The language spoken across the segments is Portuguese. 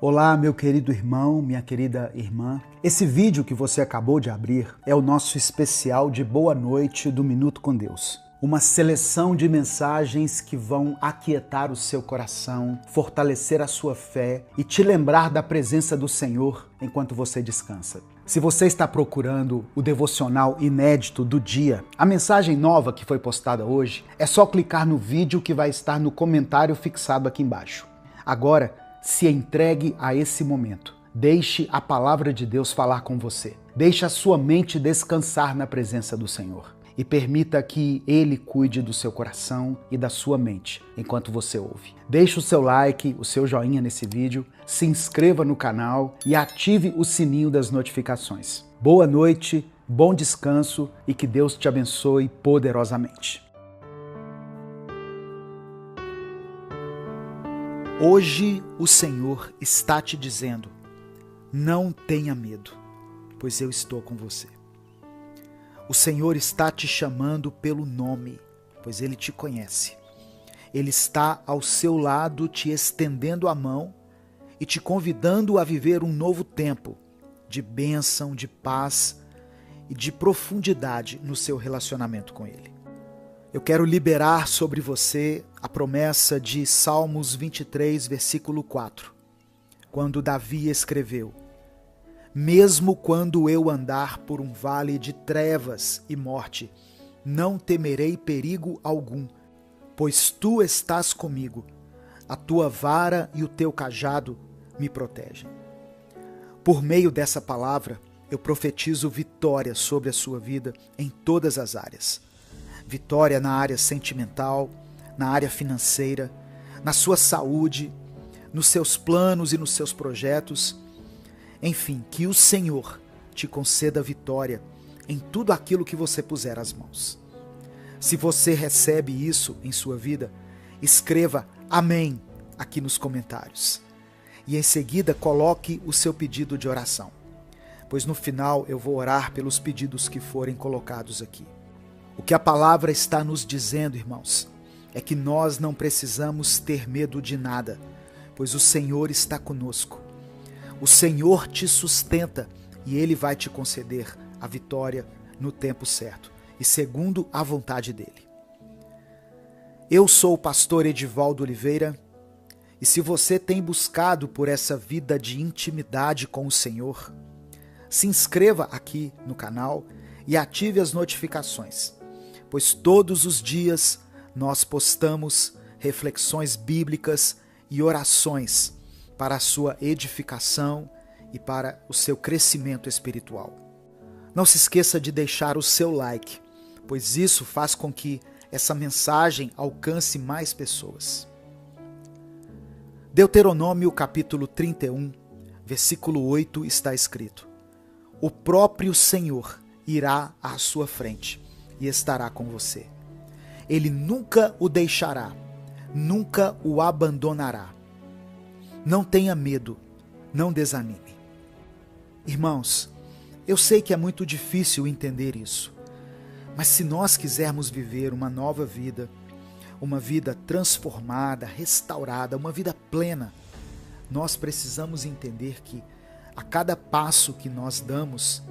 Olá, meu querido irmão, minha querida irmã. Esse vídeo que você acabou de abrir é o nosso especial de Boa Noite do Minuto com Deus. Uma seleção de mensagens que vão aquietar o seu coração, fortalecer a sua fé e te lembrar da presença do Senhor enquanto você descansa. Se você está procurando o devocional inédito do dia, a mensagem nova que foi postada hoje, é só clicar no vídeo que vai estar no comentário fixado aqui embaixo. Agora, se entregue a esse momento. Deixe a palavra de Deus falar com você. Deixe a sua mente descansar na presença do Senhor. E permita que Ele cuide do seu coração e da sua mente enquanto você ouve. Deixe o seu like, o seu joinha nesse vídeo, se inscreva no canal e ative o sininho das notificações. Boa noite, bom descanso e que Deus te abençoe poderosamente. Hoje o Senhor está te dizendo: não tenha medo, pois eu estou com você. O Senhor está te chamando pelo nome, pois Ele te conhece. Ele está ao seu lado te estendendo a mão e te convidando a viver um novo tempo de bênção, de paz e de profundidade no seu relacionamento com Ele. Eu quero liberar sobre você a promessa de Salmos 23, versículo 4, quando Davi escreveu: mesmo quando eu andar por um vale de trevas e morte, não temerei perigo algum, pois tu estás comigo, a tua vara e o teu cajado me protegem. Por meio dessa palavra, eu profetizo vitória sobre a sua vida em todas as áreas. Vitória na área sentimental, na área financeira, na sua saúde, nos seus planos e nos seus projetos. Enfim, que o Senhor te conceda vitória em tudo aquilo que você puser as mãos. Se você recebe isso em sua vida, escreva amém aqui nos comentários. E em seguida coloque o seu pedido de oração, pois no final eu vou orar pelos pedidos que forem colocados aqui. O que a palavra está nos dizendo, irmãos, é que nós não precisamos ter medo de nada, pois o Senhor está conosco. O Senhor te sustenta e Ele vai te conceder a vitória no tempo certo e segundo a vontade dEle. Eu sou o pastor Edivaldo Oliveira e se você tem buscado por essa vida de intimidade com o Senhor, se inscreva aqui no canal e ative as notificações, pois todos os dias nós postamos reflexões bíblicas e orações para a sua edificação e para o seu crescimento espiritual. Não se esqueça de deixar o seu like, pois isso faz com que essa mensagem alcance mais pessoas. Deuteronômio capítulo 31, versículo 8 está escrito: o próprio Senhor irá à sua frente e estará com você. Ele nunca o deixará, nunca o abandonará. Não tenha medo, não desanime. Irmãos, eu sei que é muito difícil entender isso, mas se nós quisermos viver uma nova vida, uma vida transformada, restaurada, uma vida plena, nós precisamos entender que a cada passo que nós damos,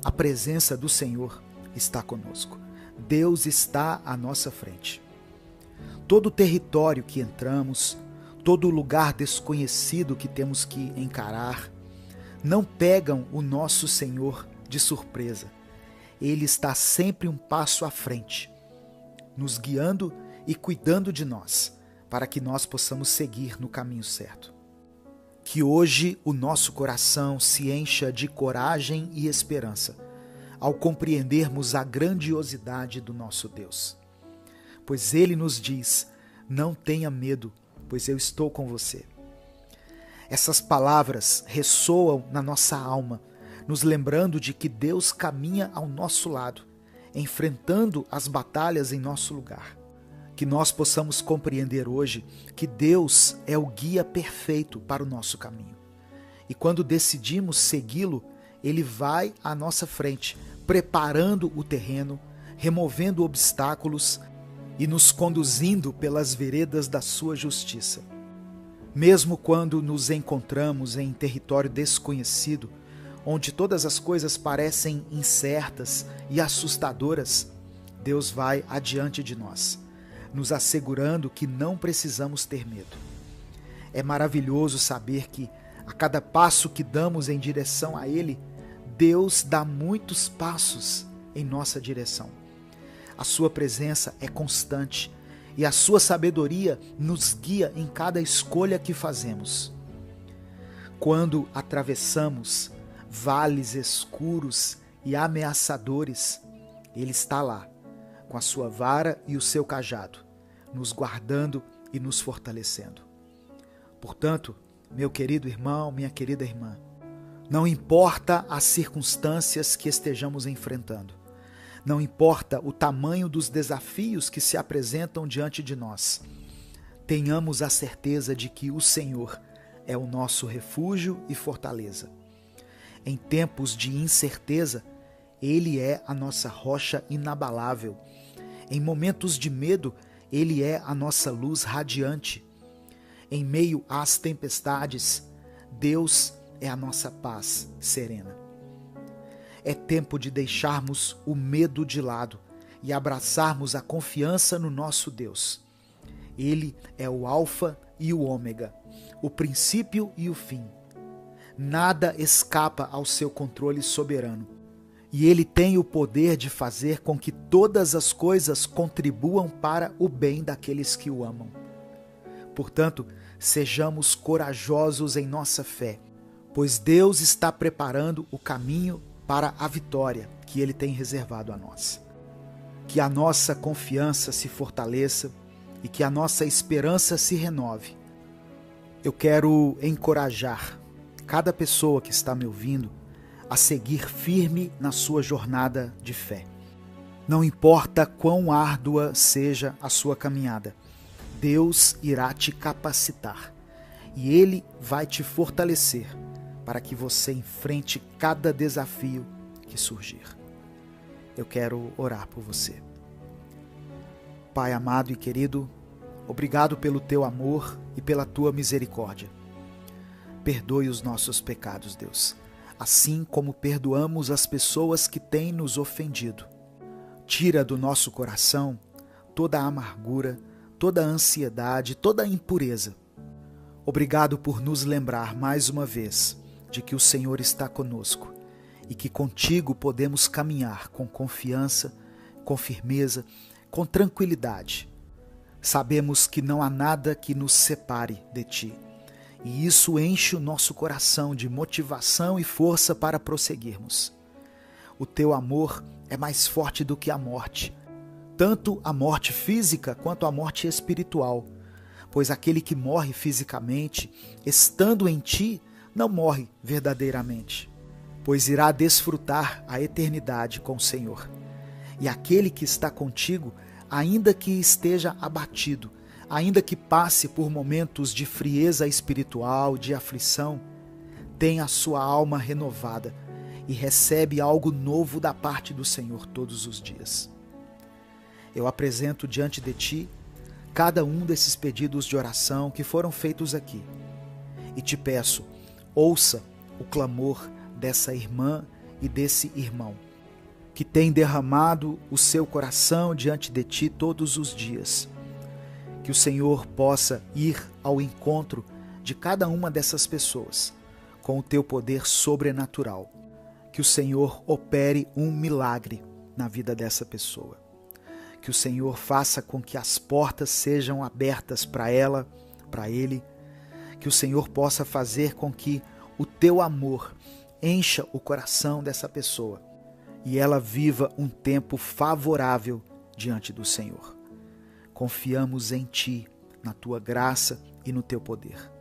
a presença do Senhor está conosco. Deus está à nossa frente. Todo território que entramos, todo lugar desconhecido que temos que encarar, não pegam o nosso Senhor de surpresa. Ele está sempre um passo à frente, nos guiando e cuidando de nós, para que nós possamos seguir no caminho certo. Que hoje o nosso coração se encha de coragem e esperança, ao compreendermos a grandiosidade do nosso Deus. Pois Ele nos diz: não tenha medo, pois eu estou com você. Essas palavras ressoam na nossa alma, nos lembrando de que Deus caminha ao nosso lado, enfrentando as batalhas em nosso lugar. Que nós possamos compreender hoje que Deus é o guia perfeito para o nosso caminho. E quando decidimos segui-lo, Ele vai à nossa frente, preparando o terreno, removendo obstáculos e nos conduzindo pelas veredas da sua justiça. Mesmo quando nos encontramos em território desconhecido, onde todas as coisas parecem incertas e assustadoras, Deus vai adiante de nós, nos assegurando que não precisamos ter medo. É maravilhoso saber que, a cada passo que damos em direção a Ele, Deus dá muitos passos em nossa direção. A sua presença é constante e a sua sabedoria nos guia em cada escolha que fazemos. Quando atravessamos vales escuros e ameaçadores, Ele está lá, com a sua vara e o seu cajado, nos guardando e nos fortalecendo. Portanto, meu querido irmão, minha querida irmã, não importa as circunstâncias que estejamos enfrentando, não importa o tamanho dos desafios que se apresentam diante de nós, tenhamos a certeza de que o Senhor é o nosso refúgio e fortaleza. Em tempos de incerteza, Ele é a nossa rocha inabalável. Em momentos de medo, Ele é a nossa luz radiante. Em meio às tempestades, Deus é a nossa paz serena. É tempo de deixarmos o medo de lado e abraçarmos a confiança no nosso Deus. Ele é o Alfa e o Ômega, o princípio e o fim. Nada escapa ao seu controle soberano. E Ele tem o poder de fazer com que todas as coisas contribuam para o bem daqueles que o amam. Portanto, sejamos corajosos em nossa fé, pois Deus está preparando o caminho para a vitória que Ele tem reservado a nós. Que a nossa confiança se fortaleça e que a nossa esperança se renove. Eu quero encorajar cada pessoa que está me ouvindo a seguir firme na sua jornada de fé. Não importa quão árdua seja a sua caminhada, Deus irá te capacitar e Ele vai te fortalecer para que você enfrente cada desafio que surgir. Eu quero orar por você. Pai amado e querido, obrigado pelo teu amor e pela tua misericórdia. Perdoe os nossos pecados, Deus, assim como perdoamos as pessoas que têm nos ofendido. Tira do nosso coração toda a amargura, toda a ansiedade, toda a impureza. Obrigado por nos lembrar mais uma vez de que o Senhor está conosco e que contigo podemos caminhar com confiança, com firmeza, com tranquilidade. Sabemos que não há nada que nos separe de ti. E isso enche o nosso coração de motivação e força para prosseguirmos. O teu amor é mais forte do que a morte, tanto a morte física quanto a morte espiritual, pois aquele que morre fisicamente, estando em ti, não morre verdadeiramente, pois irá desfrutar a eternidade com o Senhor. E aquele que está contigo, ainda que esteja abatido, ainda que passe por momentos de frieza espiritual, de aflição, tem a sua alma renovada e recebe algo novo da parte do Senhor todos os dias. Eu apresento diante de ti cada um desses pedidos de oração que foram feitos aqui e te peço, ouça o clamor dessa irmã e desse irmão que tem derramado o seu coração diante de ti todos os dias. Que o Senhor possa ir ao encontro de cada uma dessas pessoas com o teu poder sobrenatural. Que o Senhor opere um milagre na vida dessa pessoa. Que o Senhor faça com que as portas sejam abertas para ela, para ele. Que o Senhor possa fazer com que o teu amor encha o coração dessa pessoa e ela viva um tempo favorável diante do Senhor. Confiamos em Ti, na Tua graça e no Teu poder.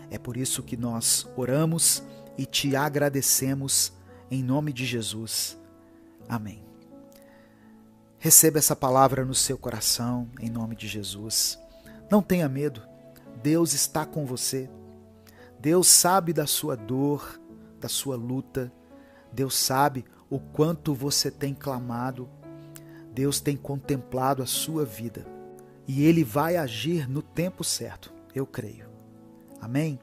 É por isso que nós oramos e Te agradecemos em nome de Jesus. Amém. Receba essa palavra no seu coração, em nome de Jesus. Não tenha medo, Deus está com você. Deus sabe da sua dor, da sua luta. Deus sabe o quanto você tem clamado. Deus tem contemplado a sua vida. E Ele vai agir no tempo certo, eu creio. Amém?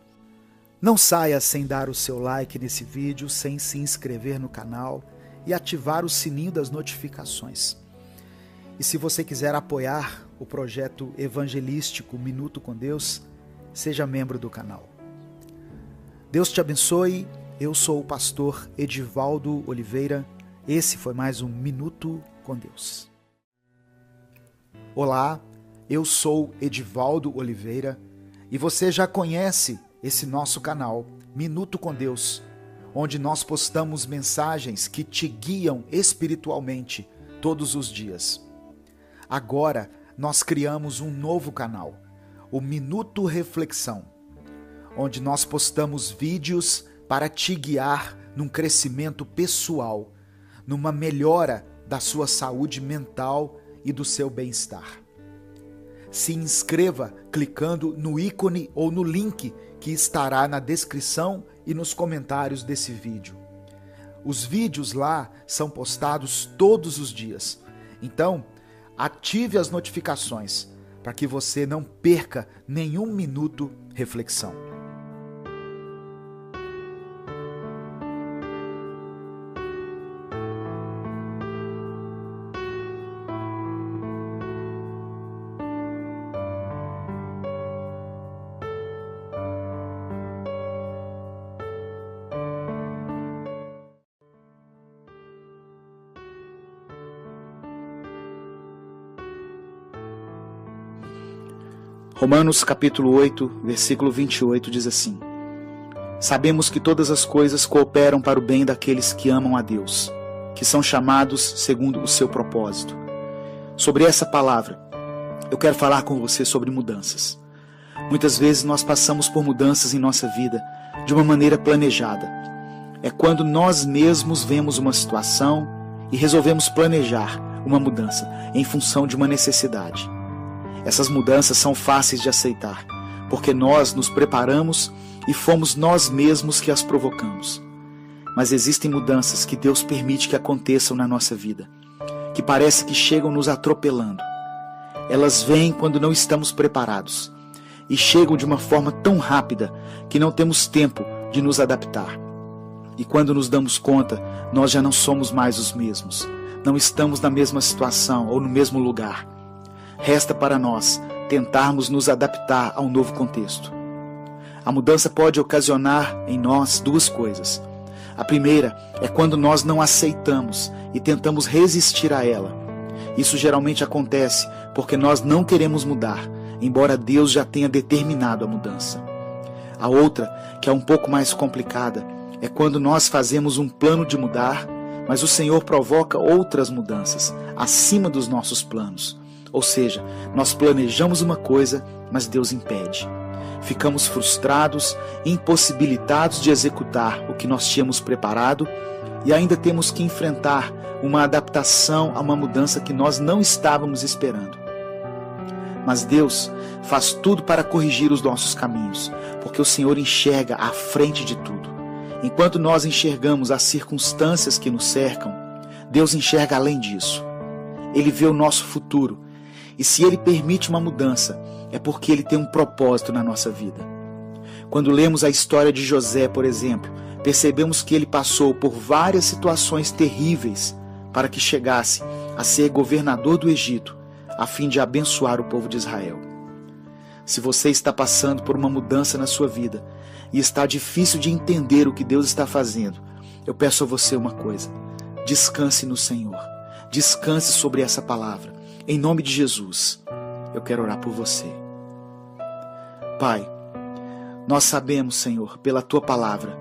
Não saia sem dar o seu like nesse vídeo, sem se inscrever no canal e ativar o sininho das notificações. E se você quiser apoiar o projeto evangelístico Minuto com Deus, seja membro do canal. Deus te abençoe. Eu sou o pastor Edivaldo Oliveira. Esse foi mais um Minuto com Deus. Olá, eu sou Edivaldo Oliveira e você já conhece esse nosso canal, Minuto com Deus, onde nós postamos mensagens que te guiam espiritualmente todos os dias. Agora, nós criamos um novo canal, o Minuto Reflexão, onde nós postamos vídeos para te guiar num crescimento pessoal, numa melhora da sua saúde mental e do seu bem-estar. Se inscreva clicando no ícone ou no link que estará na descrição e nos comentários desse vídeo. Os vídeos lá são postados todos os dias, então ative as notificações para que você não perca nenhum minuto reflexão. Romanos capítulo 8, versículo 28 diz assim: Sabemos que todas as coisas cooperam para o bem daqueles que amam a Deus, que são chamados segundo o seu propósito. Sobre essa palavra, eu quero falar com você sobre mudanças. Muitas vezes nós passamos por mudanças em nossa vida de uma maneira planejada. É quando nós mesmos vemos uma situação e resolvemos planejar uma mudança em função de uma necessidade. Essas mudanças são fáceis de aceitar, porque nós nos preparamos e fomos nós mesmos que as provocamos. Mas existem mudanças que Deus permite que aconteçam na nossa vida, que parece que chegam nos atropelando. Elas vêm quando não estamos preparados e chegam de uma forma tão rápida que não temos tempo de nos adaptar. E quando nos damos conta, nós já não somos mais os mesmos, não estamos na mesma situação ou no mesmo lugar. Resta para nós tentarmos nos adaptar ao novo contexto. A mudança pode ocasionar em nós duas coisas. A primeira é quando nós não aceitamos e tentamos resistir a ela. Isso geralmente acontece porque nós não queremos mudar, embora Deus já tenha determinado a mudança. A outra, que é um pouco mais complicada, é quando nós fazemos um plano de mudar, mas o Senhor provoca outras mudanças acima dos nossos planos. Ou seja, nós planejamos uma coisa, mas Deus impede. Ficamos frustrados, impossibilitados de executar o que nós tínhamos preparado e ainda temos que enfrentar uma adaptação a uma mudança que nós não estávamos esperando. Mas Deus faz tudo para corrigir os nossos caminhos, porque o Senhor enxerga à frente de tudo. Enquanto nós enxergamos as circunstâncias que nos cercam, Deus enxerga além disso. Ele vê o nosso futuro. E se Ele permite uma mudança, é porque Ele tem um propósito na nossa vida. Quando lemos a história de José, por exemplo, percebemos que ele passou por várias situações terríveis para que chegasse a ser governador do Egito, a fim de abençoar o povo de Israel. Se você está passando por uma mudança na sua vida e está difícil de entender o que Deus está fazendo, eu peço a você uma coisa: descanse no Senhor, descanse sobre essa palavra. Em nome de Jesus, eu quero orar por você. Pai, nós sabemos, Senhor, pela Tua palavra,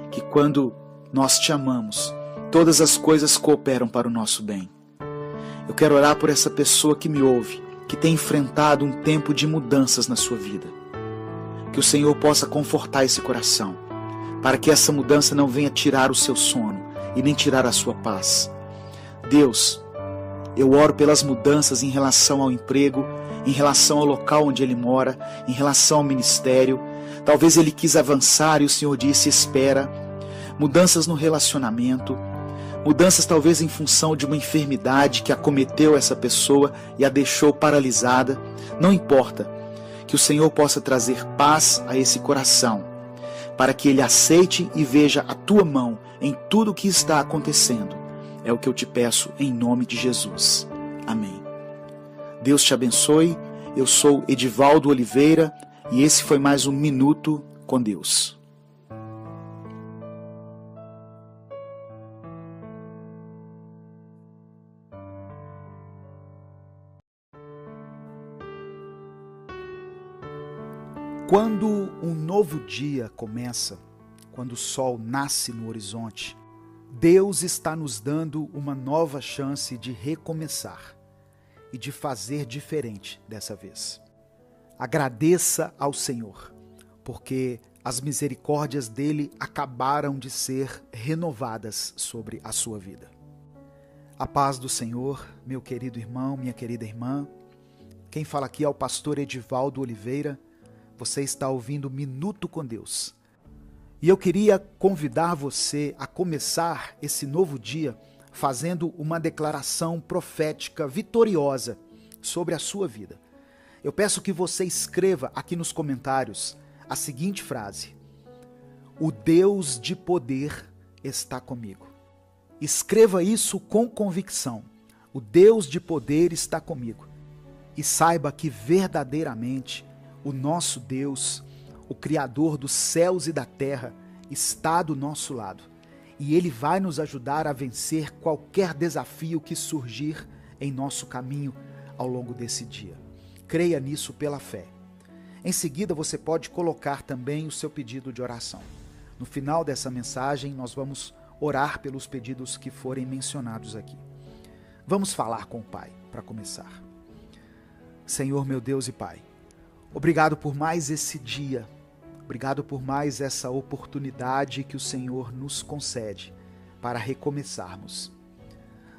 que quando nós te amamos, todas as coisas cooperam para o nosso bem. Eu quero orar por essa pessoa que me ouve, que tem enfrentado um tempo de mudanças na sua vida. Que o Senhor possa confortar esse coração, para que essa mudança não venha tirar o seu sono e nem tirar a sua paz. Deus, eu oro pelas mudanças em relação ao emprego, em relação ao local onde ele mora, em relação ao ministério. Talvez ele quis avançar e o Senhor disse: espera. Mudanças no relacionamento, mudanças talvez em função de uma enfermidade que acometeu essa pessoa e a deixou paralisada. Não importa. Que o Senhor possa trazer paz a esse coração, para que ele aceite e veja a tua mão em tudo o que está acontecendo. É o que eu te peço em nome de Jesus. Amém. Deus te abençoe. Eu sou Edivaldo Oliveira e esse foi mais um Minuto com Deus. Quando um novo dia começa, quando o sol nasce no horizonte, Deus está nos dando uma nova chance de recomeçar e de fazer diferente dessa vez. Agradeça ao Senhor, porque as misericórdias dele acabaram de ser renovadas sobre a sua vida. A paz do Senhor, meu querido irmão, minha querida irmã. Quem fala aqui é o pastor Edivaldo Oliveira. Você está ouvindo Minuto com Deus. E eu queria convidar você a começar esse novo dia fazendo uma declaração profética vitoriosa sobre a sua vida. Eu peço que você escreva aqui nos comentários a seguinte frase: o Deus de poder está comigo. Escreva isso com convicção. O Deus de poder está comigo. E saiba que verdadeiramente o nosso Deus, o Criador dos céus e da terra, está do nosso lado. E Ele vai nos ajudar a vencer qualquer desafio que surgir em nosso caminho ao longo desse dia. Creia nisso pela fé. Em seguida, você pode colocar também o seu pedido de oração. No final dessa mensagem, nós vamos orar pelos pedidos que forem mencionados aqui. Vamos falar com o Pai para começar. Senhor, meu Deus e Pai, obrigado por mais esse dia, obrigado por mais essa oportunidade que o Senhor nos concede para recomeçarmos.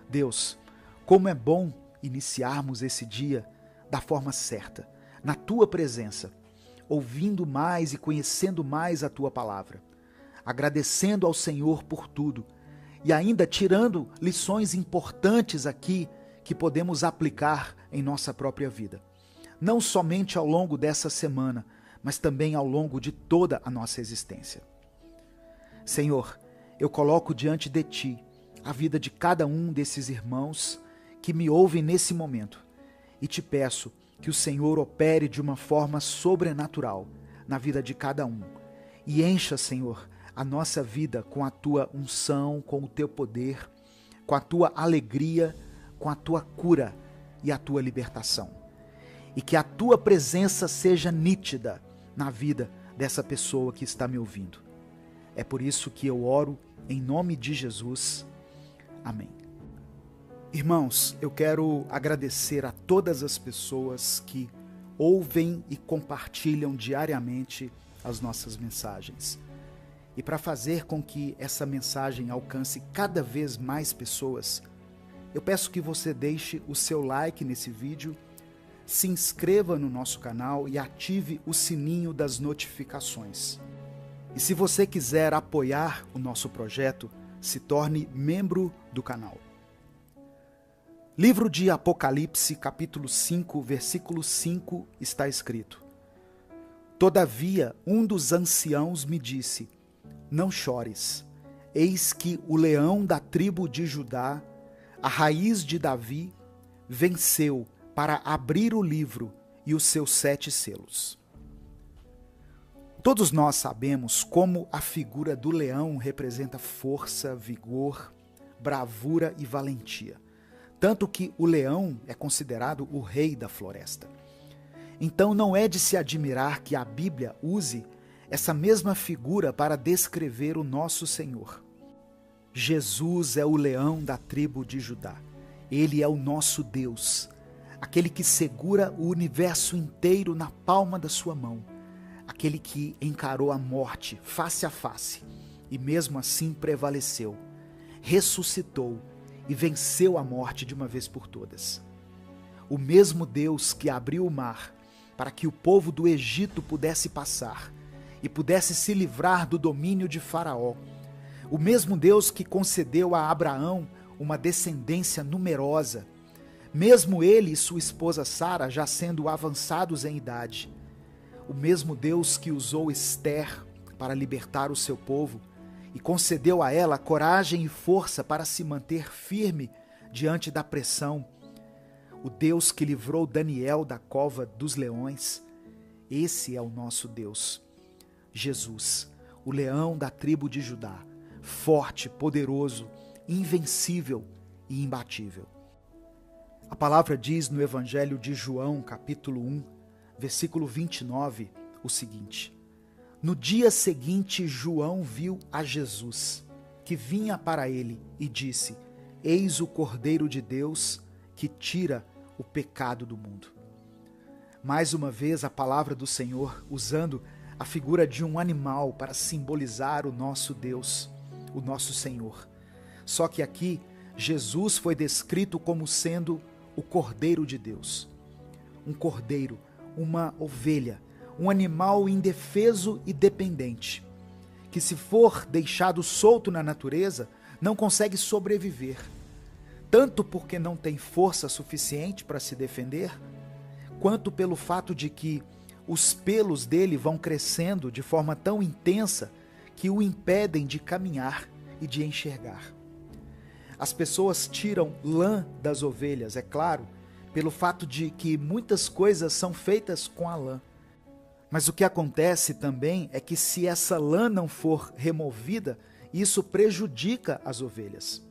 Deus, como é bom iniciarmos esse dia da forma certa, na Tua presença, ouvindo mais e conhecendo mais a Tua palavra, agradecendo ao Senhor por tudo e ainda tirando lições importantes aqui que podemos aplicar em nossa própria vida. Não somente ao longo dessa semana, mas também ao longo de toda a nossa existência. Senhor, eu coloco diante de Ti a vida de cada um desses irmãos que me ouvem nesse momento e te peço que o Senhor opere de uma forma sobrenatural na vida de cada um e encha, Senhor, a nossa vida com a Tua unção, com o Teu poder, com a Tua alegria, com a Tua cura e a Tua libertação. E que a Tua presença seja nítida na vida dessa pessoa que está me ouvindo. É por isso que eu oro em nome de Jesus. Amém. Irmãos, eu quero agradecer a todas as pessoas que ouvem e compartilham diariamente as nossas mensagens. E para fazer com que essa mensagem alcance cada vez mais pessoas, eu peço que você deixe o seu like nesse vídeo, se inscreva no nosso canal e ative o sininho das notificações. E se você quiser apoiar o nosso projeto, se torne membro do canal. Livro de Apocalipse, capítulo 5, versículo 5, está escrito: Todavia, um dos anciãos me disse: Não chores, eis que o leão da tribo de Judá, a raiz de Davi, venceu para abrir o livro e os seus 7 selos. Todos nós sabemos como a figura do leão representa força, vigor, bravura e valentia. Tanto que o leão é considerado o rei da floresta. Então não é de se admirar que a Bíblia use essa mesma figura para descrever o nosso Senhor. Jesus é o leão da tribo de Judá. Ele é o nosso Deus, aquele que segura o universo inteiro na palma da sua mão, aquele que encarou a morte face a face e mesmo assim prevaleceu, ressuscitou e venceu a morte de uma vez por todas. O mesmo Deus que abriu o mar para que o povo do Egito pudesse passar e pudesse se livrar do domínio de Faraó, o mesmo Deus que concedeu a Abraão uma descendência numerosa, mesmo ele e sua esposa Sara já sendo avançados em idade, o mesmo Deus que usou Ester para libertar o seu povo e concedeu a ela coragem e força para se manter firme diante da pressão, o Deus que livrou Daniel da cova dos leões, esse é o nosso Deus. Jesus, o leão da tribo de Judá, forte, poderoso, invencível e imbatível. A palavra diz no Evangelho de João, capítulo 1, versículo 29, o seguinte: No dia seguinte, João viu a Jesus, que vinha para ele, e disse: Eis o Cordeiro de Deus, que tira o pecado do mundo. Mais uma vez, a palavra do Senhor, usando a figura de um animal para simbolizar o nosso Deus, o nosso Senhor. Só que aqui, Jesus foi descrito como sendo o Cordeiro de Deus. Um cordeiro, uma ovelha, um animal indefeso e dependente, que se for deixado solto na natureza, não consegue sobreviver, tanto porque não tem força suficiente para se defender, quanto pelo fato de que os pelos dele vão crescendo de forma tão intensa que o impedem de caminhar e de enxergar. As pessoas tiram lã das ovelhas, é claro, pelo fato de que muitas coisas são feitas com a lã. Mas o que acontece também é que se essa lã não for removida, isso prejudica as ovelhas.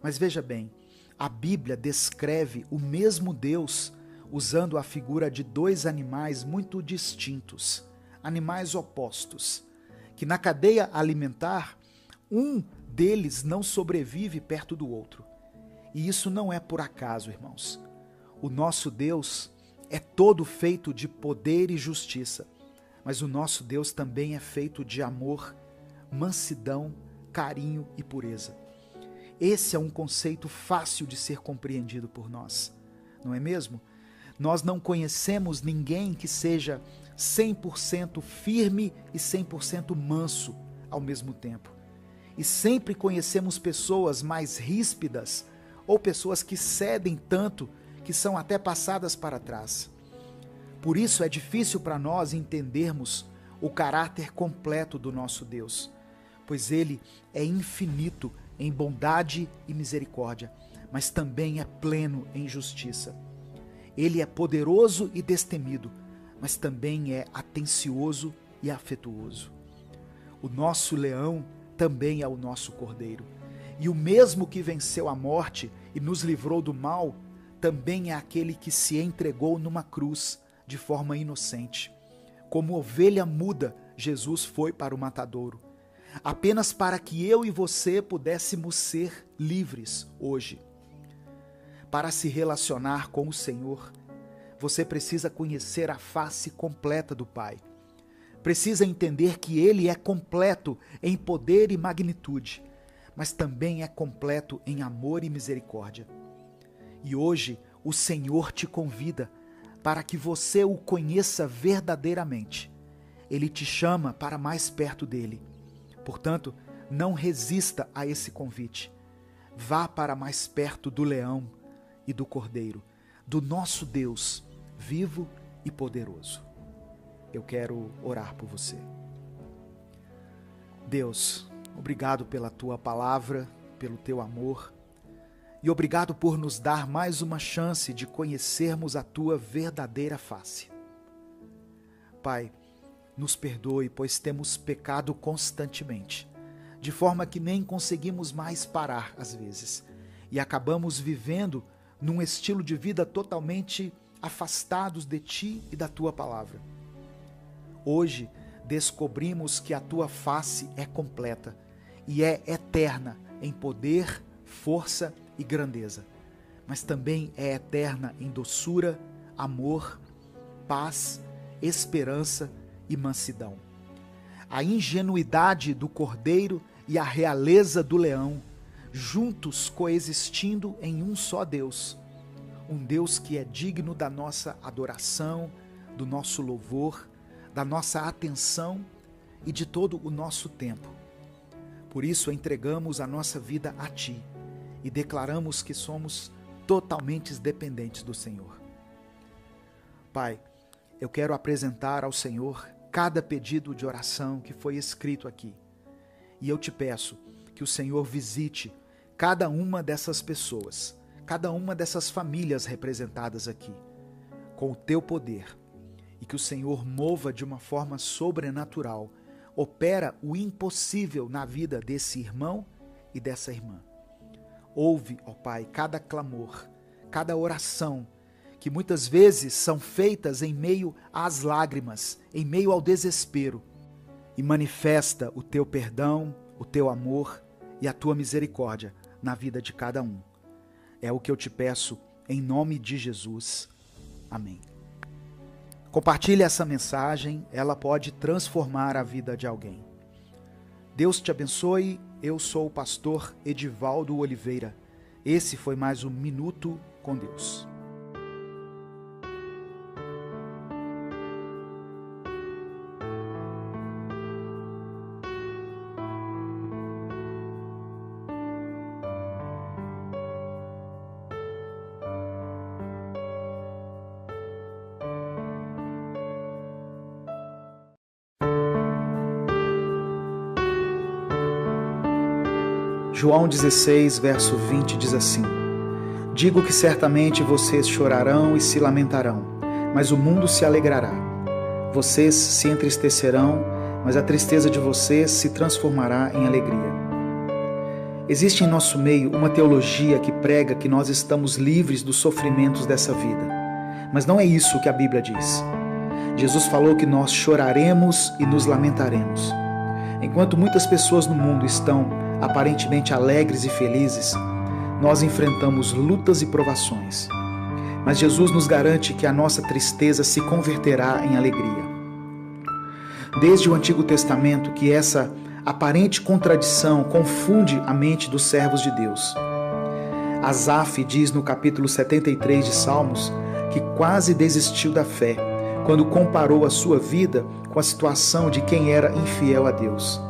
Mas veja bem, a Bíblia descreve o mesmo Deus usando a figura de dois animais muito distintos, animais opostos, que na cadeia alimentar, um deles não sobrevive perto do outro. E isso não é por acaso, irmãos. O nosso Deus é todo feito de poder e justiça, mas o nosso Deus também é feito de amor, mansidão, carinho e pureza. Esse é um conceito fácil de ser compreendido por nós, não é mesmo? Nós não conhecemos ninguém que seja 100% firme e 100% manso ao mesmo tempo. E sempre conhecemos pessoas mais ríspidas ou pessoas que cedem tanto que são até passadas para trás. Por isso é difícil para nós entendermos o caráter completo do nosso Deus, pois Ele é infinito em bondade e misericórdia, mas também é pleno em justiça. Ele é poderoso e destemido, mas também é atencioso e afetuoso. O nosso leão também é o nosso cordeiro. E o mesmo que venceu a morte e nos livrou do mal, também é aquele que se entregou numa cruz de forma inocente. Como ovelha muda, Jesus foi para o matadouro, apenas para que eu e você pudéssemos ser livres hoje. Para se relacionar com o Senhor, você precisa conhecer a face completa do Pai. Precisa entender que Ele é completo em poder e magnitude, mas também é completo em amor e misericórdia. E hoje o Senhor te convida para que você o conheça verdadeiramente. Ele te chama para mais perto dele. Portanto, não resista a esse convite. Vá para mais perto do leão e do cordeiro, do nosso Deus, vivo e poderoso. Eu quero orar por você. Deus, obrigado pela tua palavra, pelo teu amor, e obrigado por nos dar mais uma chance de conhecermos a tua verdadeira face. Pai, nos perdoe, pois temos pecado constantemente, de forma que nem conseguimos mais parar às vezes, e acabamos vivendo num estilo de vida totalmente afastados de ti e da tua palavra. Hoje descobrimos que a tua face é completa e é eterna em poder, força e grandeza, mas também é eterna em doçura, amor, paz, esperança e mansidão. A ingenuidade do cordeiro e a realeza do leão, juntos coexistindo em um só Deus, um Deus que é digno da nossa adoração, do nosso louvor, da nossa atenção e de todo o nosso tempo. Por isso entregamos a nossa vida a Ti e declaramos que somos totalmente dependentes do Senhor. Pai, eu quero apresentar ao Senhor cada pedido de oração que foi escrito aqui. E eu te peço que o Senhor visite cada uma dessas pessoas, cada uma dessas famílias representadas aqui, com o teu poder, e que o Senhor mova de uma forma sobrenatural, opera o impossível na vida desse irmão e dessa irmã. Ouve, ó Pai, cada clamor, cada oração, que muitas vezes são feitas em meio às lágrimas, em meio ao desespero, e manifesta o teu perdão, o teu amor e a tua misericórdia na vida de cada um. É o que eu te peço em nome de Jesus. Amém. Compartilhe essa mensagem, ela pode transformar a vida de alguém. Deus te abençoe, eu sou o pastor Edivaldo Oliveira. Esse foi mais um Minuto com Deus. João 16, verso 20 diz assim: Digo que certamente vocês chorarão e se lamentarão, mas o mundo se alegrará. Vocês se entristecerão, mas a tristeza de vocês se transformará em alegria. Existe em nosso meio uma teologia que prega que nós estamos livres dos sofrimentos dessa vida. Mas não é isso que a Bíblia diz. Jesus falou que nós choraremos e nos lamentaremos. Enquanto muitas pessoas no mundo estão aparentemente alegres e felizes, nós enfrentamos lutas e provações. Mas Jesus nos garante que a nossa tristeza se converterá em alegria. Desde o Antigo Testamento que essa aparente contradição confunde a mente dos servos de Deus. Asaf diz no capítulo 73 de Salmos que quase desistiu da fé quando comparou a sua vida com a situação de quem era infiel a Deus.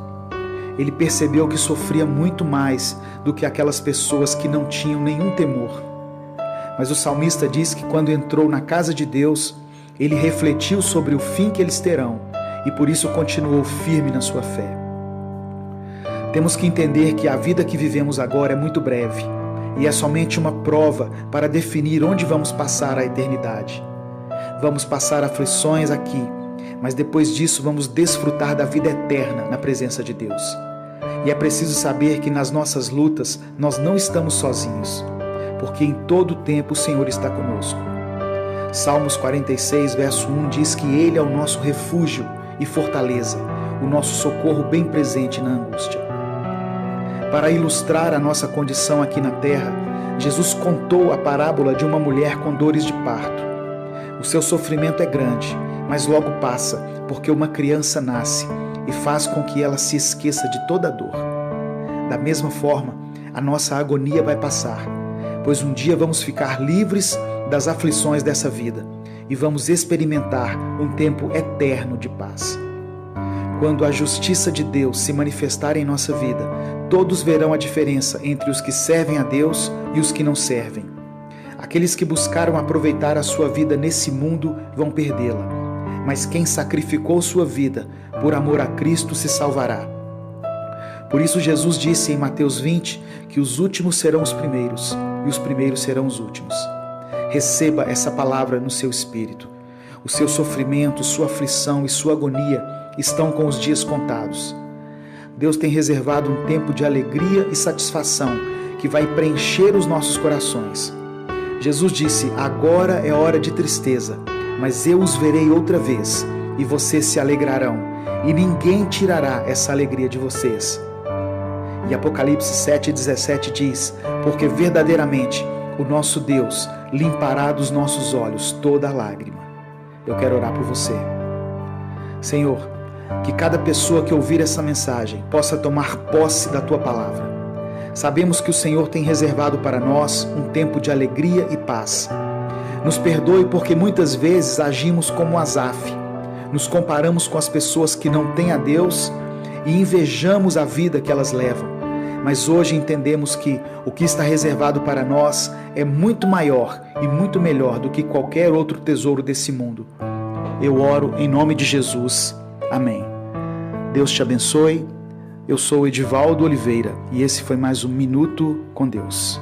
Ele percebeu que sofria muito mais do que aquelas pessoas que não tinham nenhum temor. Mas o salmista diz que quando entrou na casa de Deus, ele refletiu sobre o fim que eles terão e por isso continuou firme na sua fé. Temos que entender que a vida que vivemos agora é muito breve e é somente uma prova para definir onde vamos passar a eternidade. Vamos passar aflições aqui, mas depois disso vamos desfrutar da vida eterna na presença de Deus. E é preciso saber que nas nossas lutas nós não estamos sozinhos, porque em todo o tempo o Senhor está conosco. Salmos 46, verso 1 diz que Ele é o nosso refúgio e fortaleza, o nosso socorro bem presente na angústia. Para ilustrar a nossa condição aqui na terra, Jesus contou a parábola de uma mulher com dores de parto. O seu sofrimento é grande, mas logo passa, porque uma criança nasce e faz com que ela se esqueça de toda a dor. Da mesma forma, a nossa agonia vai passar, pois um dia vamos ficar livres das aflições dessa vida e vamos experimentar um tempo eterno de paz. Quando a justiça de Deus se manifestar em nossa vida, todos verão a diferença entre os que servem a Deus e os que não servem. Aqueles que buscaram aproveitar a sua vida nesse mundo vão perdê-la, mas quem sacrificou sua vida por amor a Cristo se salvará. Por isso Jesus disse em Mateus 20 que os últimos serão os primeiros e os primeiros serão os últimos. Receba essa palavra no seu espírito. O seu sofrimento, sua aflição e sua agonia estão com os dias contados. Deus tem reservado um tempo de alegria e satisfação que vai preencher os nossos corações. Jesus disse: agora é hora de tristeza, mas eu os verei outra vez, e vocês se alegrarão, e ninguém tirará essa alegria de vocês. E Apocalipse 7,17 diz: porque verdadeiramente o nosso Deus limpará dos nossos olhos toda lágrima. Eu quero orar por você. Senhor, que cada pessoa que ouvir essa mensagem possa tomar posse da Tua palavra. Sabemos que o Senhor tem reservado para nós um tempo de alegria e paz. Nos perdoe porque muitas vezes agimos como Asaf. Nos comparamos com as pessoas que não têm a Deus e invejamos a vida que elas levam. Mas hoje entendemos que o que está reservado para nós é muito maior e muito melhor do que qualquer outro tesouro desse mundo. eu oro em nome de Jesus. Amém. Deus te abençoe. Eu sou Edivaldo Oliveira e esse foi mais um Minuto com Deus.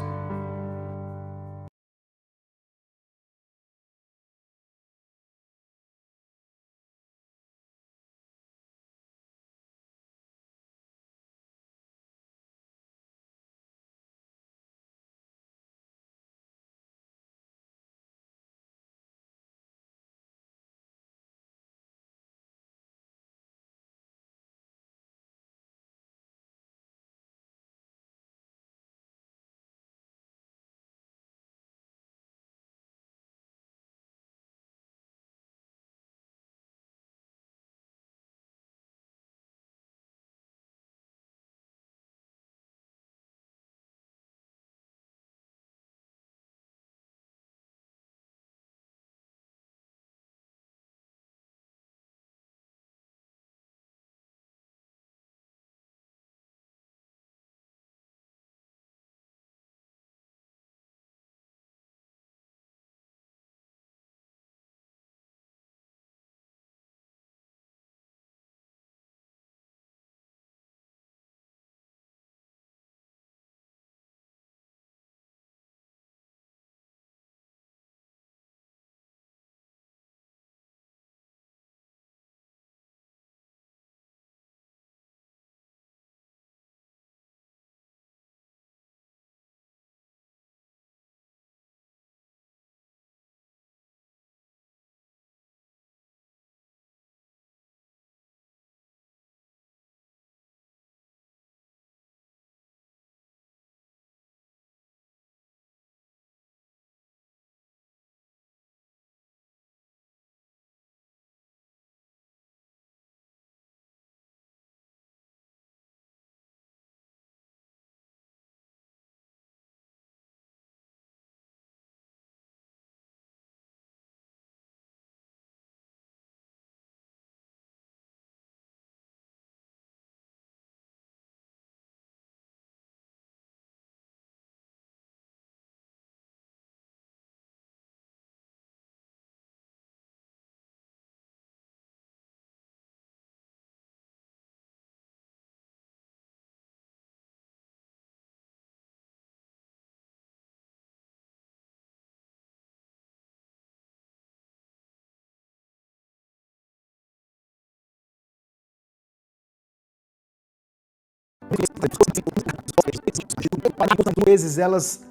Às vezes elas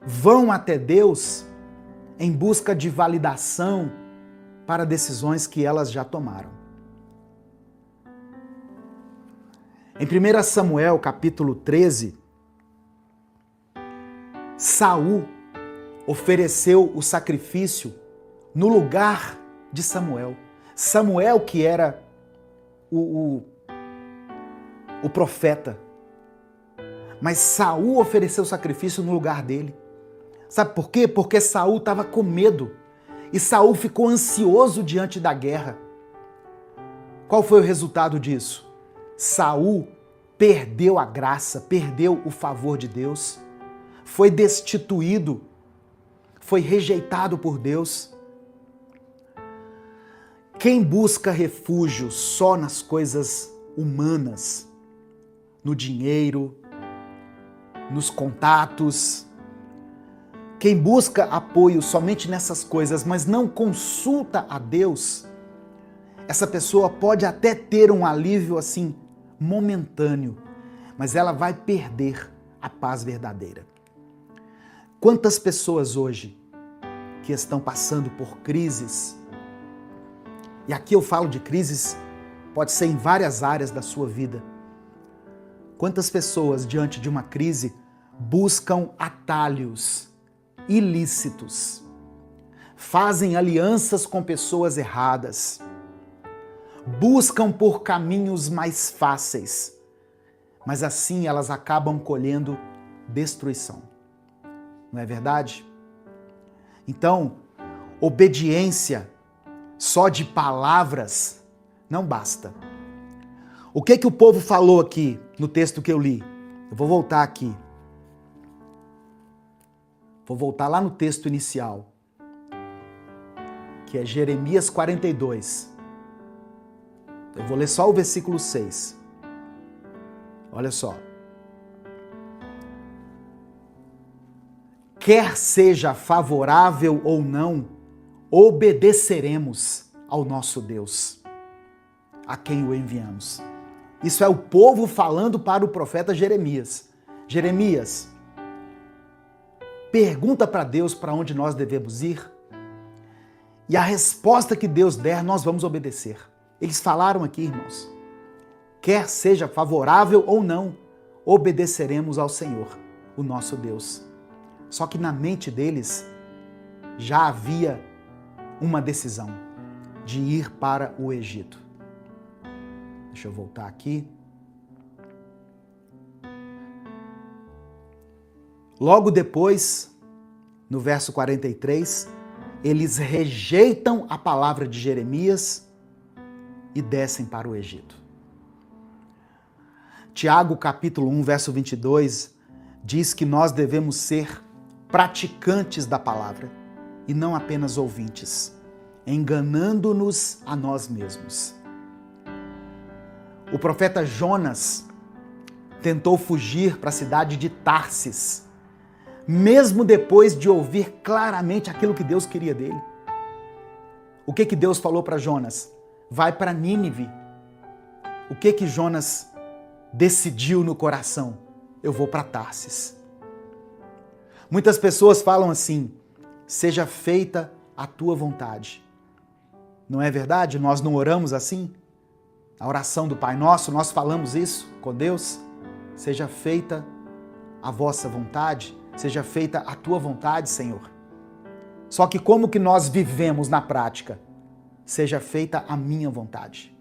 vão até Deus em busca de validação para decisões que elas já tomaram. Em 1 Samuel, capítulo 13, Saul ofereceu o sacrifício no lugar de Samuel. Samuel, que era o profeta. Mas Saul ofereceu o sacrifício no lugar dele. Sabe por quê? Porque Saul estava com medo. E Saul ficou ansioso diante da guerra. Qual foi o resultado disso? Saul perdeu a graça, perdeu o favor de Deus. Foi destituído. Foi rejeitado por Deus. Quem busca refúgio só nas coisas humanas, no dinheiro, nos contatos, quem busca apoio somente nessas coisas, mas não consulta a Deus, essa pessoa pode até ter um alívio assim, momentâneo, mas ela vai perder a paz verdadeira. Quantas pessoas hoje que estão passando por crises, e aqui eu falo de crises, pode ser em várias áreas da sua vida. Quantas pessoas, diante de uma crise, buscam atalhos ilícitos, fazem alianças com pessoas erradas, buscam por caminhos mais fáceis, mas assim elas acabam colhendo destruição. Não é verdade? Então, obediência só de palavras não basta. O que o povo falou aqui no texto que eu li? Eu vou voltar aqui. Vou voltar lá no texto inicial. que é Jeremias 42. Eu vou ler só o versículo 6. Olha só. Quer seja favorável ou não, obedeceremos ao nosso Deus, a quem o enviamos. Isso é o povo falando para o profeta Jeremias. Jeremias, pergunta para Deus para onde nós devemos ir, e a resposta que Deus der, nós vamos obedecer. Eles falaram aqui, irmãos, quer seja favorável ou não, obedeceremos ao Senhor, o nosso Deus. Só que na mente deles já havia uma decisão de ir para o Egito. Deixa eu voltar aqui. Logo depois, no verso 43, eles rejeitam a palavra de Jeremias e descem para o Egito. Tiago, capítulo 1, verso 22, diz que nós devemos ser praticantes da palavra e não apenas ouvintes, enganando-nos a nós mesmos. O profeta Jonas tentou fugir para a cidade de Tarsis, mesmo depois de ouvir claramente aquilo que Deus queria dele. O que Deus falou para Jonas? Vai para Nínive. O que Jonas decidiu no coração? Eu vou para Tarsis. Muitas pessoas falam assim, seja feita a tua vontade. Não é verdade? Nós não oramos assim? A oração do Pai Nosso, nós falamos isso com Deus. Seja feita a vossa vontade, seja feita a tua vontade, Senhor. Só que como que nós vivemos na prática? Seja feita a minha vontade.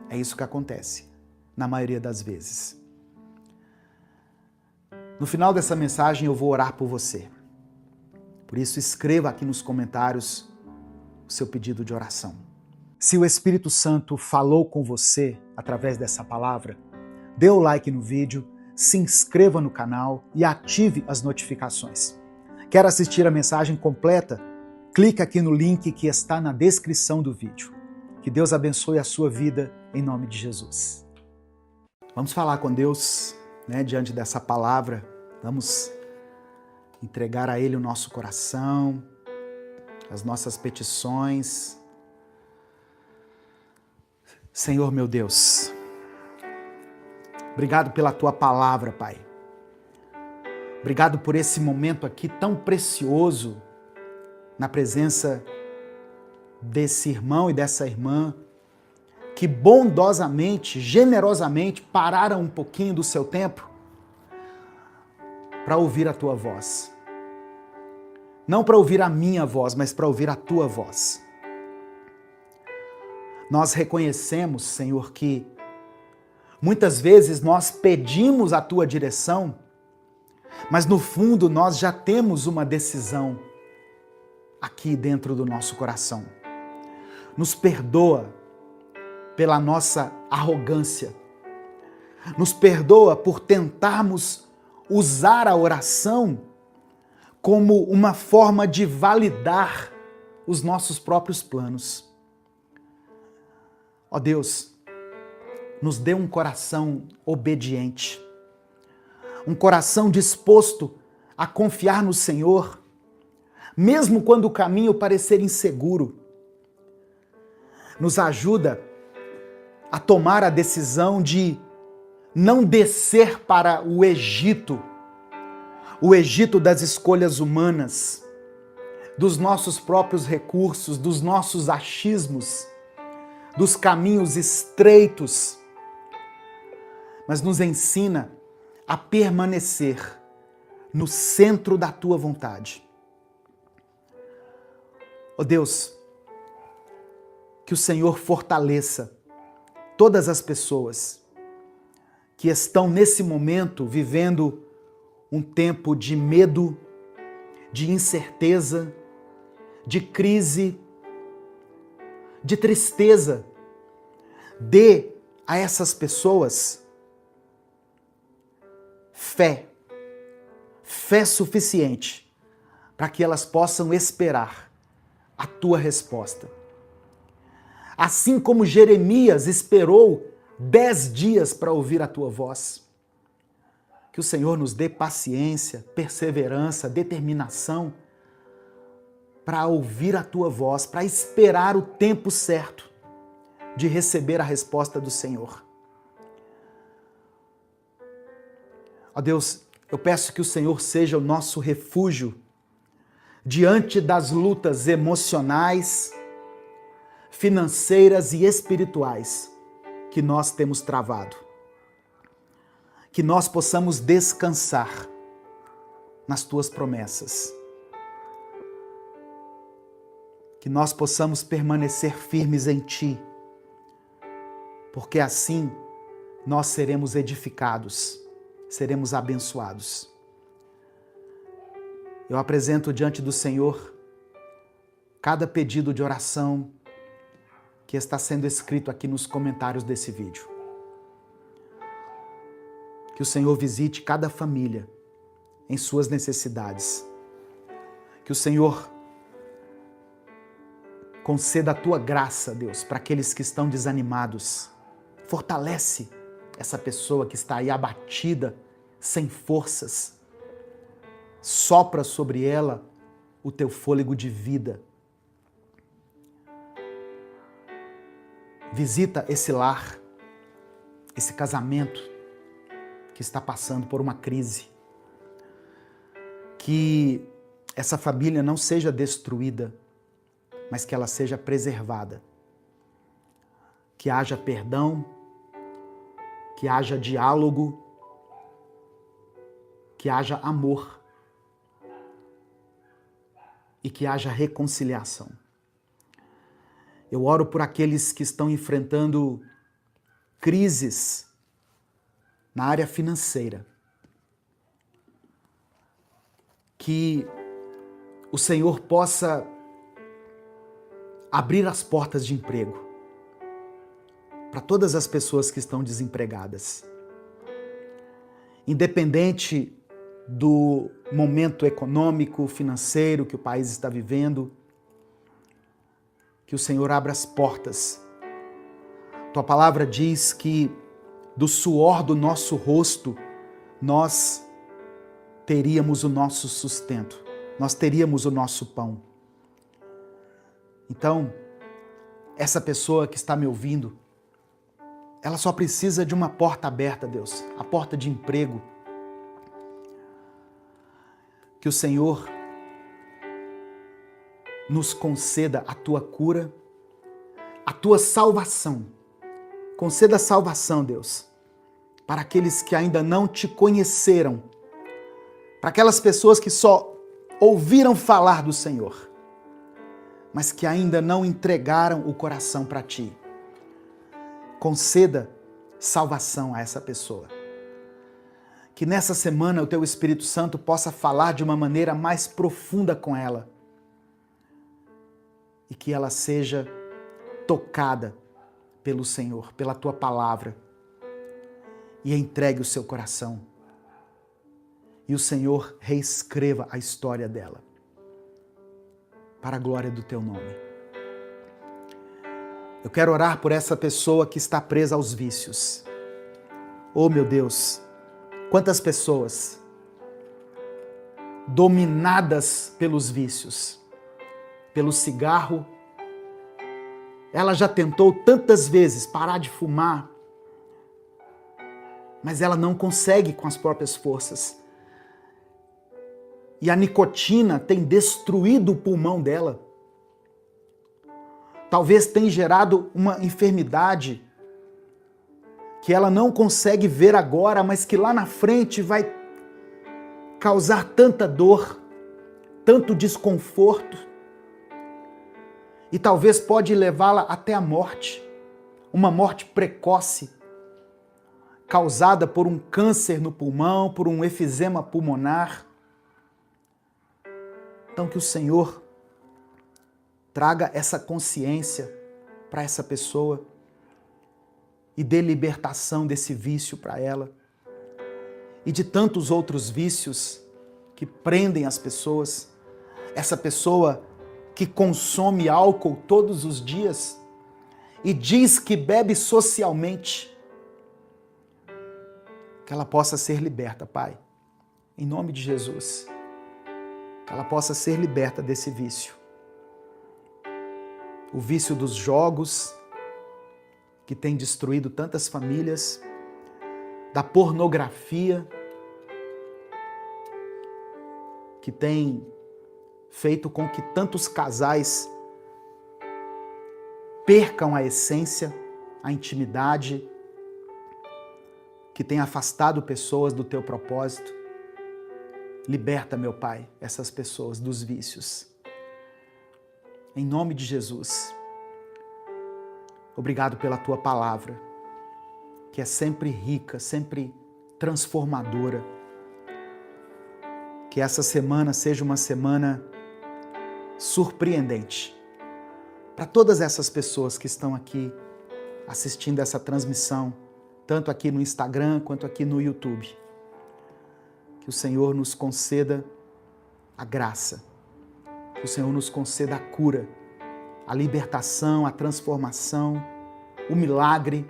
É isso que acontece, na maioria das vezes. No final dessa mensagem eu vou orar por você. Por isso escreva aqui nos comentários o seu pedido de oração. Se o Espírito Santo falou com você através dessa palavra, dê o like no vídeo, se inscreva no canal e ative as notificações. Quer assistir a mensagem completa? Clique aqui no link que está na descrição do vídeo. Que Deus abençoe a sua vida em nome de Jesus. Vamos falar com Deus, diante dessa palavra. Vamos entregar a Ele o nosso coração, as nossas petições. Senhor meu Deus, obrigado pela Tua palavra, Pai. Obrigado por esse momento aqui tão precioso na presença desse irmão e dessa irmã que bondosamente, generosamente pararam um pouquinho do seu tempo para ouvir a Tua voz. Não para ouvir a minha voz, mas para ouvir a Tua voz. Nós reconhecemos, Senhor, que muitas vezes nós pedimos a Tua direção, mas no fundo nós já temos uma decisão aqui dentro do nosso coração. Nos perdoa pela nossa arrogância. Nos perdoa por tentarmos usar a oração como uma forma de validar os nossos próprios planos. Ó Deus, nos dê um coração obediente, um coração disposto a confiar no Senhor, mesmo quando o caminho parecer inseguro. Nos ajuda a tomar a decisão de não descer para o Egito das escolhas humanas, dos nossos próprios recursos, dos nossos achismos, dos caminhos estreitos, mas nos ensina a permanecer no centro da Tua vontade. Ó Deus, que o Senhor fortaleça todas as pessoas que estão nesse momento vivendo um tempo de medo, de incerteza, de crise, de tristeza. Dê a essas pessoas fé suficiente para que elas possam esperar a tua resposta. Assim como Jeremias esperou 10 dias para ouvir a tua voz. Que o Senhor nos dê paciência, perseverança, determinação para ouvir a tua voz, para esperar o tempo certo de receber a resposta do Senhor. Ó Deus, eu peço que o Senhor seja o nosso refúgio diante das lutas emocionais, financeiras e espirituais que nós temos travado. Que nós possamos descansar nas tuas promessas. Que nós possamos permanecer firmes em ti, porque assim nós seremos edificados, seremos abençoados. Eu apresento diante do Senhor cada pedido de oração que está sendo escrito aqui nos comentários desse vídeo. Que o Senhor visite cada família em suas necessidades. Que o Senhor conceda a tua graça, Deus, para aqueles que estão desanimados. Fortalece essa pessoa que está aí abatida, sem forças. Sopra sobre ela o teu fôlego de vida. Visita esse lar, esse casamento que está passando por uma crise. Que essa família não seja destruída, mas que ela seja preservada. Que haja perdão, que haja diálogo, que haja amor e que haja reconciliação. Eu oro por aqueles que estão enfrentando crises na área financeira. Que o Senhor possa abrir as portas de emprego para todas as pessoas que estão desempregadas. Independente do momento econômico, financeiro que o país está vivendo, que o Senhor abra as portas. Tua palavra diz que do suor do nosso rosto nós teríamos o nosso sustento, nós teríamos o nosso pão. Então, essa pessoa que está me ouvindo, ela só precisa de uma porta aberta, Deus, a porta de emprego. Que o Senhor nos conceda a tua cura, a tua salvação. Conceda a salvação, Deus, para aqueles que ainda não te conheceram, para aquelas pessoas que só ouviram falar do Senhor, mas que ainda não entregaram o coração para ti. Conceda salvação a essa pessoa. Que nessa semana o teu Espírito Santo possa falar de uma maneira mais profunda com ela e que ela seja tocada pelo Senhor, pela tua palavra, e entregue o seu coração. E o Senhor reescreva a história dela, para a glória do teu nome. Eu quero orar por essa pessoa que está presa aos vícios. Oh, meu Deus, quantas pessoas dominadas pelos vícios, pelo cigarro. Ela já tentou tantas vezes parar de fumar, mas ela não consegue com as próprias forças. E a nicotina tem destruído o pulmão dela. Talvez tenha gerado uma enfermidade que ela não consegue ver agora, mas que lá na frente vai causar tanta dor, tanto desconforto. E talvez pode levá-la até a morte, uma morte precoce, causada por um câncer no pulmão, por um efizema pulmonar. Então que o Senhor traga essa consciência para essa pessoa e dê libertação desse vício para ela e de tantos outros vícios que prendem as pessoas. Essa pessoa que consome álcool todos os dias e diz que bebe socialmente, que ela possa ser liberta, Pai, em nome de Jesus. Que ela possa ser liberta desse vício. O vício dos jogos, que tem destruído tantas famílias, da pornografia, que tem feito com que tantos casais percam a essência, a intimidade, que tem afastado pessoas do teu propósito. Liberta, meu Pai, essas pessoas dos vícios. Em nome de Jesus. Obrigado pela tua palavra, que é sempre rica, sempre transformadora. Que essa semana seja uma semana surpreendente para todas essas pessoas que estão aqui assistindo essa transmissão, tanto aqui no Instagram quanto aqui no YouTube. Que o Senhor nos conceda a graça, que o Senhor nos conceda a cura, a libertação, a transformação, o milagre.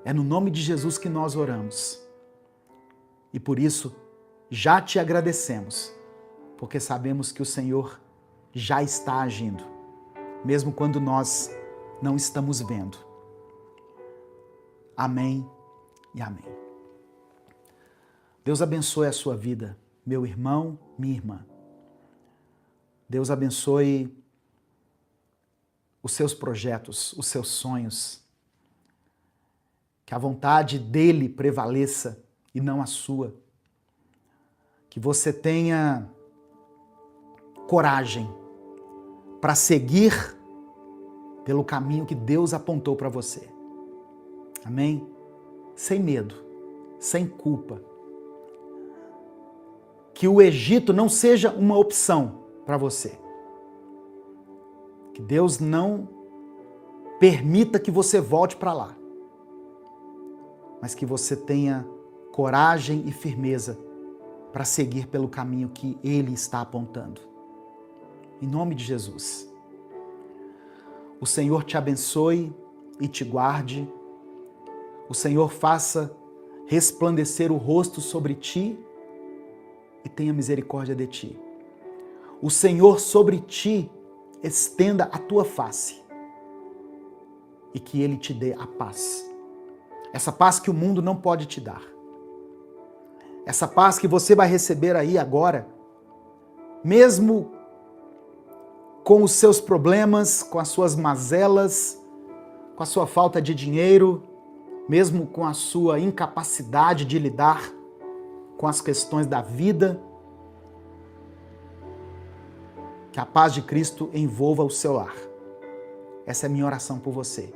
É no nome de Jesus que nós oramos. E por isso, já te agradecemos, porque sabemos que o Senhor já está agindo, mesmo quando nós não estamos vendo. Amém e amém. Deus abençoe a sua vida, meu irmão, minha irmã. Deus abençoe os seus projetos, os seus sonhos. Que a vontade dele prevaleça e não a sua. Que você tenha coragem para seguir pelo caminho que Deus apontou para você. Amém? Sem medo, sem culpa. Que o Egito não seja uma opção para você. Que Deus não permita que você volte para lá. Mas que você tenha coragem e firmeza para seguir pelo caminho que Ele está apontando. Em nome de Jesus. O Senhor te abençoe e te guarde. O Senhor faça resplandecer o rosto sobre ti e tenha misericórdia de ti. O Senhor sobre ti estenda a tua face e que Ele te dê a paz. Essa paz que o mundo não pode te dar. Essa paz que você vai receber aí agora, mesmo com os seus problemas, com as suas mazelas, com a sua falta de dinheiro, mesmo com a sua incapacidade de lidar com as questões da vida, que a paz de Cristo envolva o seu lar. Essa é a minha oração por você,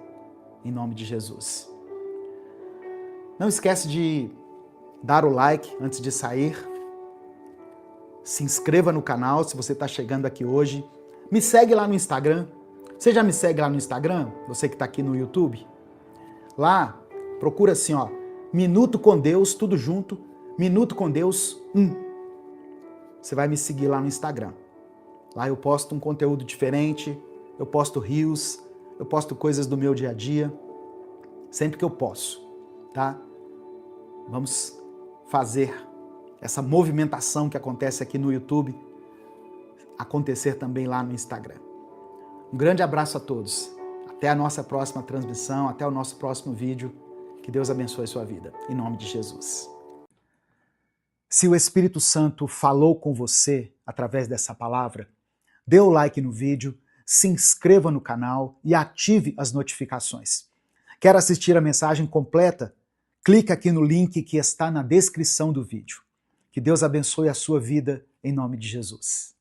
em nome de Jesus. Não esquece de dar o like antes de sair. Se inscreva no canal se você está chegando aqui hoje. Me segue lá no Instagram. Você já me segue lá no Instagram? Você que está aqui no YouTube? Lá, procura assim, ó, Minuto com Deus, tudo junto, Minuto com Deus 1. Você vai me seguir lá no Instagram. Lá eu posto um conteúdo diferente, eu posto reels, eu posto coisas do meu dia a dia, sempre que eu posso, tá? Vamos fazer essa movimentação que acontece aqui no YouTube acontecer também lá no Instagram. Um grande abraço a todos. Até a nossa próxima transmissão, até o nosso próximo vídeo. Que Deus abençoe a sua vida. Em nome de Jesus. Se o Espírito Santo falou com você através dessa palavra, dê o like no vídeo, se inscreva no canal e ative as notificações. Quer assistir a mensagem completa? Clique aqui no link que está na descrição do vídeo. Que Deus abençoe a sua vida em nome de Jesus.